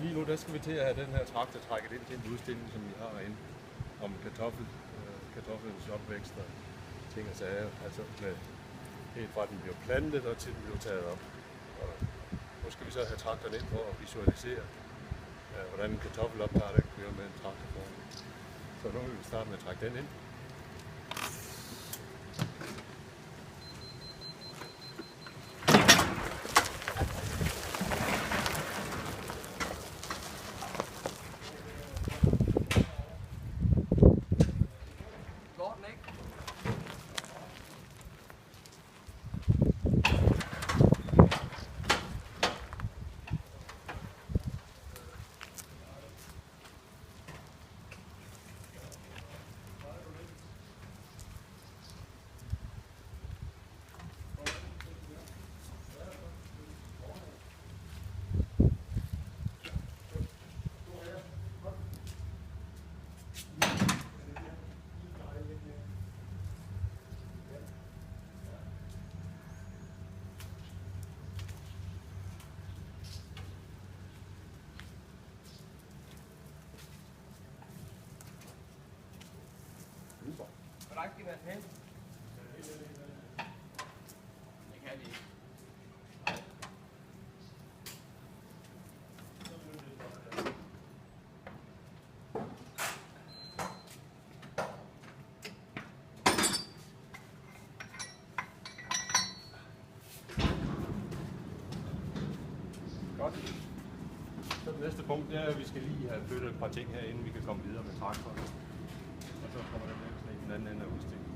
Lige nu der skal vi til at have den her traktor trækket ind til en udstilling, som vi har herinde, om kartoffelens opvækst og ting og sager. Altså med, helt fra den bliver plantet og til den bliver taget op. Og nu skal vi så have traktoren ind for at visualisere, hvordan en kartoffeloptager der kører med en traktorform. Så nu vil vi starte med at trække den ind. Hvor langt skal I være hen? Det kan vi ikke. Godt. Så det næste punkt er, at vi skal lige have flyttet et par ting her, inden vi kan komme videre med traktoren. Og så kommer den her i den anden ende af udstillingen.